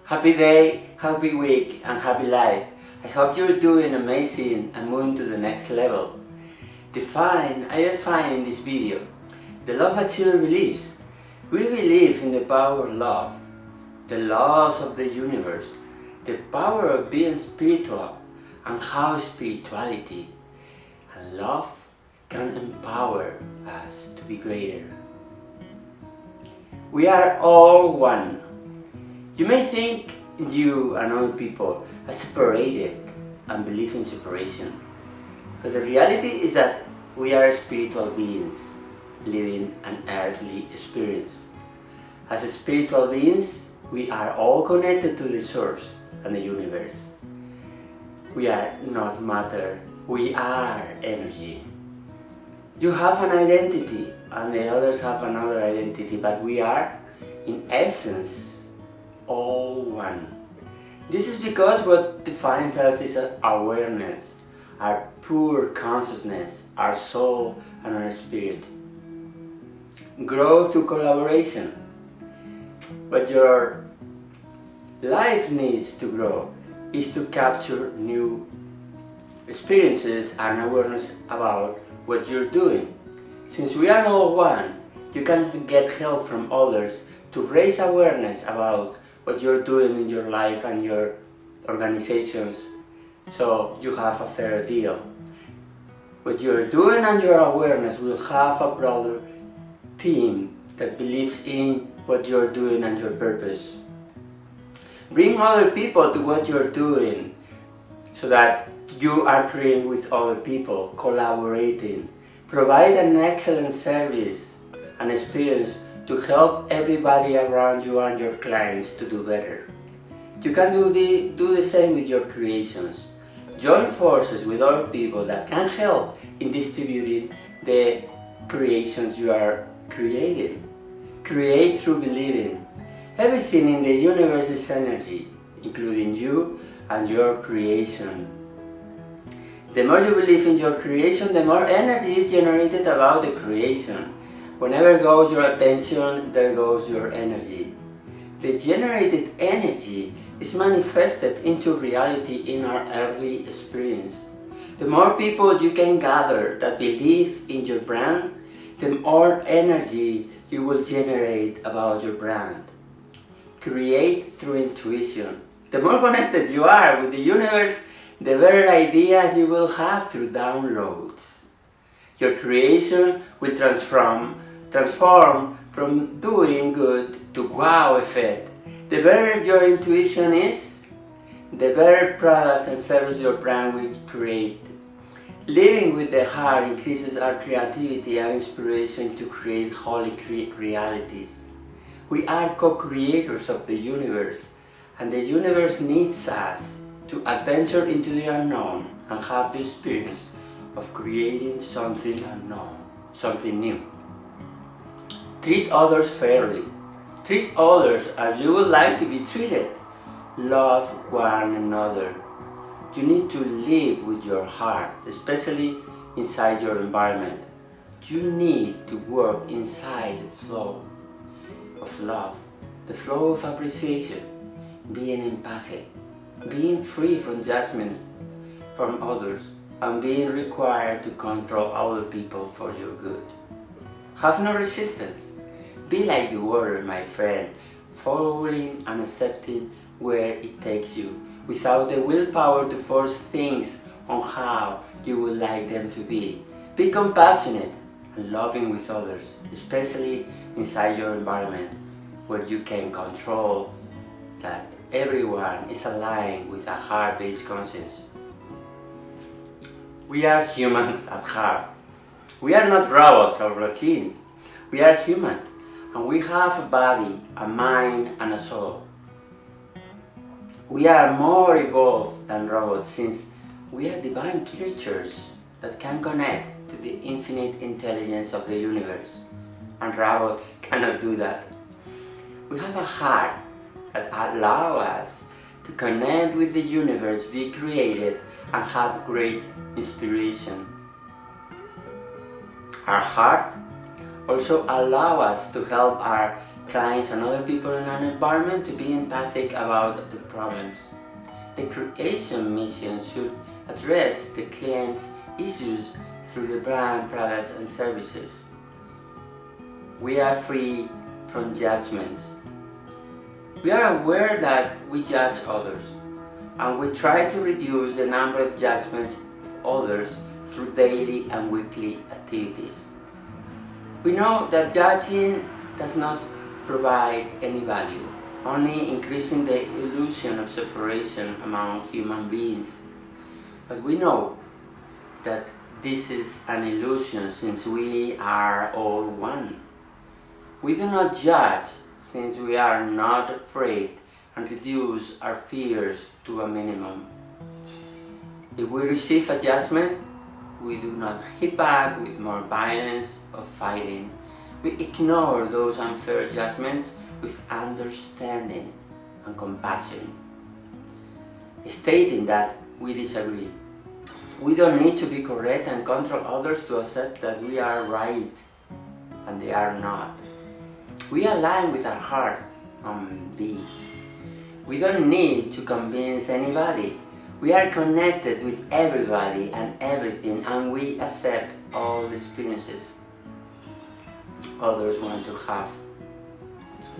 Happy day, happy week, and happy life. I hope you're doing amazing and moving to the next level. I define in this video the love achiever believes. We believe in the power of love, the laws of the universe, the power of being spiritual, and how spirituality and love can empower us to be greater. We are all one. You may think you and other people are separated and believe in separation, but the reality is that we are spiritual beings living an earthly experience. As spiritual beings, we are all connected to the source and the universe. We are not matter, we are energy. You have an identity and the others have another identity, but we are, in essence, all one. This is because what defines us is our awareness, our pure consciousness, our soul and our spirit. Grow through collaboration. But your life needs to grow is to capture new experiences and awareness about what you're doing. Since we are all one, you can get help from others to raise awareness about what you're doing in your life and your organizations, so you have a fair deal. What you're doing and your awareness will have a broader team that believes in what you're doing and your purpose. Bring other people to what you're doing so that you are creating with other people, collaborating. Provide an excellent service and experience to help everybody around you and your clients to do better. You can do the same with your creations. Join forces with other people that can help in distributing the creations you are creating. Create through believing. Everything in the universe is energy, including you and your creation. The more you believe in your creation, the more energy is generated about the creation. Whenever goes your attention, there goes your energy. The generated energy is manifested into reality in our earthly experience. The more people you can gather that believe in your brand, the more energy you will generate about your brand. Create through intuition. The more connected you are with the universe, the better ideas you will have through downloads. Your creation will transform from doing good to wow effect. The better your intuition is, the better products and services your brand will create. Living with the heart increases our creativity and inspiration to create holy realities. We are co-creators of the universe, and the universe needs us to adventure into the unknown and have the experience of creating something unknown, something new. Treat others fairly. Treat others as you would like to be treated. Love one another. You need to live with your heart, especially inside your environment. You need to work inside the flow of love, the flow of appreciation, being empathic, being free from judgment from others, and being required to control other people for your good. Have no resistance. Be like the water, my friend, following and accepting where it takes you, without the willpower to force things on how you would like them to be. Be compassionate and loving with others, especially inside your environment, where you can control that everyone is aligned with a heart-based conscience. We are humans at heart. We are not robots or routines. We are human, and we have a body, a mind, and a soul. We are more evolved than robots, since we are divine creatures that can connect to the infinite intelligence of the universe, and robots cannot do that. We have a heart that allows us to connect with the universe, be created, and have great inspiration. Our heart also allows us to help our clients and other people in an environment to be empathic about the problems. The creation mission should address the client's issues through the brand, products and services. We are free from judgment. We are aware that we judge others, and we try to reduce the number of judgments of others through daily and weekly activities. We know that judging does not provide any value, only increasing the illusion of separation among human beings. But we know that this is an illusion since we are all one. We do not judge since we are not afraid and reduce our fears to a minimum. If we receive a judgment, we do not hit back with more violence or fighting. We ignore those unfair judgments with understanding and compassion, stating that we disagree. We don't need to be correct and control others to accept that we are right and they are not. We align with our heart and be. We don't need to convince anybody. We are connected with everybody and everything, and we accept all the experiences others want to have.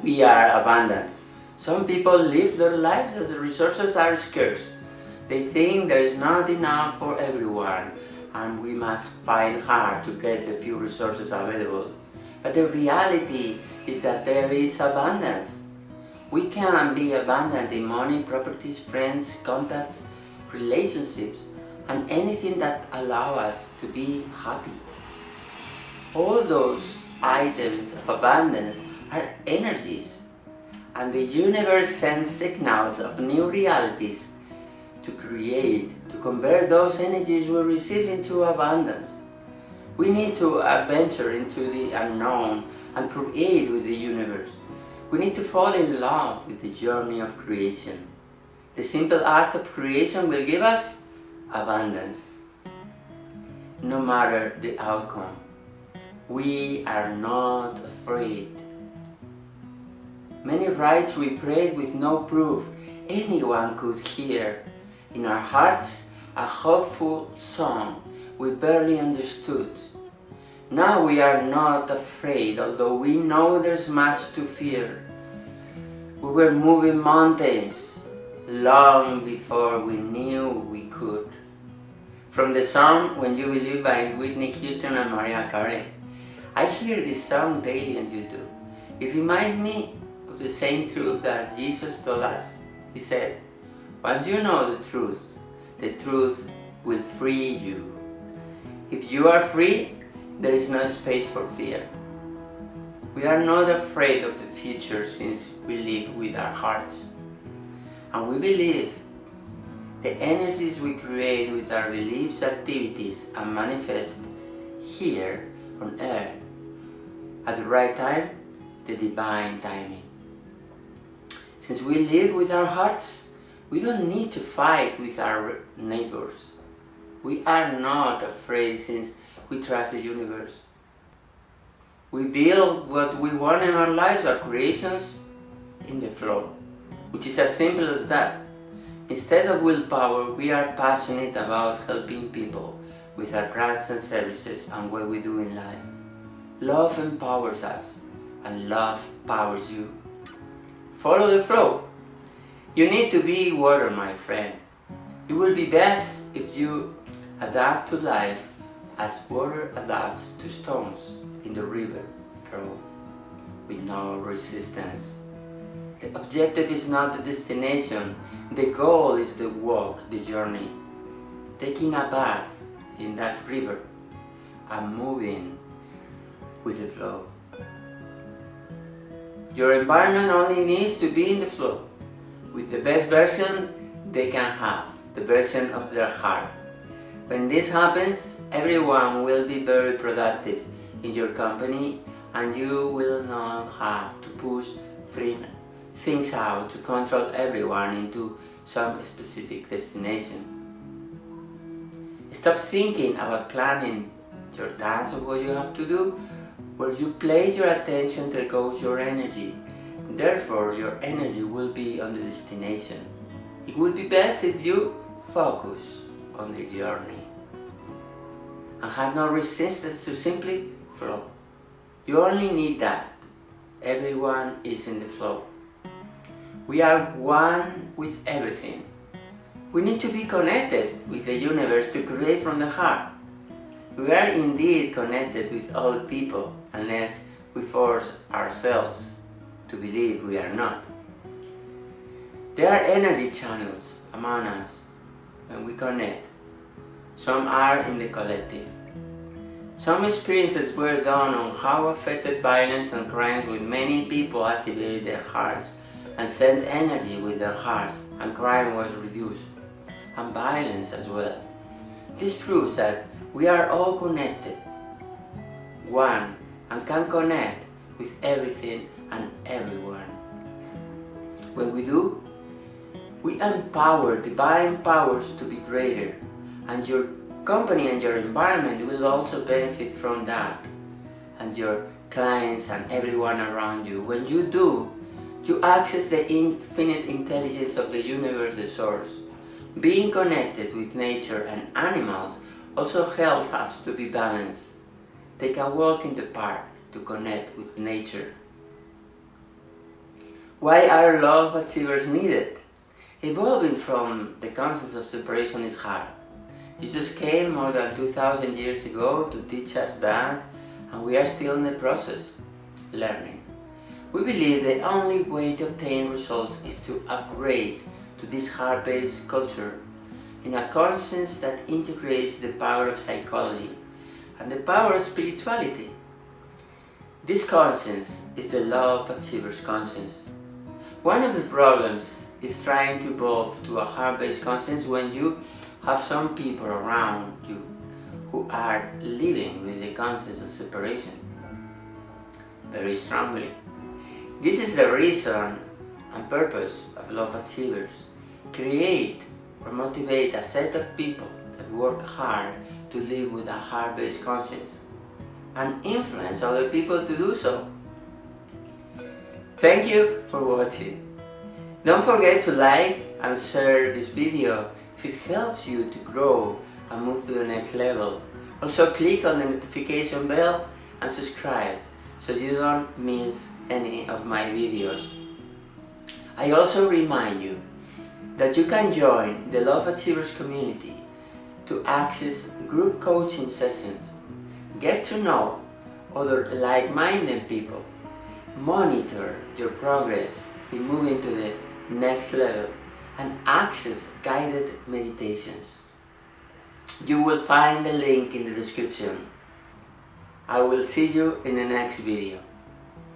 We are abundant. Some people live their lives as the resources are scarce. They think there is not enough for everyone, and we must find hard to get the few resources available. But the reality is that there is abundance. We can be abundant in money, properties, friends, contacts, relationships, and anything that allows us to be happy. All those items of abundance are energies, and the universe sends signals of new realities to convert those energies we receive into abundance. We need to adventure into the unknown and create with the universe. We need to fall in love with the journey of creation. The simple act of creation will give us abundance, no matter the outcome. We are not afraid. Many rites we prayed with no proof anyone could hear. In our hearts, a hopeful song we barely understood. Now we are not afraid, although we know there's much to fear. We were moving mountains long before we knew we could. From the song When You Believe by Whitney Houston and Mariah Carey. I hear this song daily on YouTube. It reminds me of the same truth that Jesus told us. He said, once you know the truth will free you. If you are free, there is no space for fear. We are not afraid of the future since we live with our hearts. And we believe the energies we create with our beliefs, activities, and manifest here on earth at the right time, the divine timing. Since we live with our hearts, we don't need to fight with our neighbors. We are not afraid since we trust the universe. We build what we want in our lives, our creations, in the flow, which is as simple as that. Instead of willpower, we are passionate about helping people with our products and services and what we do in life. Love empowers us, and love powers you. Follow the flow. You need to be water, my friend. It will be best if you adapt to life as water adapts to stones in the river flow with no resistance. The objective is not the destination. The goal is the walk, the journey. Taking a bath in that river and moving with the flow. Your environment only needs to be in the flow with the best version they can have, the version of their heart. When this happens, everyone will be very productive in your company, and you will not have to push things out to control everyone into some specific destination. Stop thinking about planning your tasks or what you have to do. Where you place your attention, there goes your energy. Therefore, your energy will be on the destination. It would be best if you focus on the journey and have no resistance to simply flow. You only need that. Everyone is in the flow. We are one with everything. We need to be connected with the universe to create from the heart. We are indeed connected with all people unless we force ourselves to believe we are not. There are energy channels among us when we connect. Some are in the collective. Some experiences were done on how affected violence and crime with many people activated their hearts and sent energy with their hearts, and crime was reduced, and violence as well. This proves that we are all connected, one, and can connect with everything and everyone. When we do, we empower divine powers to be greater, and your company and your environment will also benefit from that, and your clients and everyone around you. When you do, you access the infinite intelligence of the universe, the source. Being connected with nature and animals also helps us to be balanced. Take a walk in the park to connect with nature. Why are love achievers needed? Evolving from the concept of separation is hard. Jesus came more than 2,000 years ago to teach us that, and we are still in the process, learning. We believe the only way to obtain results is to upgrade to this heart-based culture in a conscience that integrates the power of psychology and the power of spirituality. This conscience is the love achiever's conscience. One of the problems is trying to evolve to a heart-based conscience when you have some people around you who are living with the conscience of separation very strongly. This is the reason and purpose of Love Achievers. Create or motivate a set of people that work hard to live with a heart-based conscience and influence other people to do so. Thank you for watching. Don't forget to like and share this video if it helps you to grow and move to the next level. Also click on the notification bell and subscribe so you don't miss any of my videos. I also remind you that you can join the Love Achievers community to access group coaching sessions, get to know other like-minded people, monitor your progress in moving to the next level, and access guided meditations. You will find the link in the description. I will see you in the next video.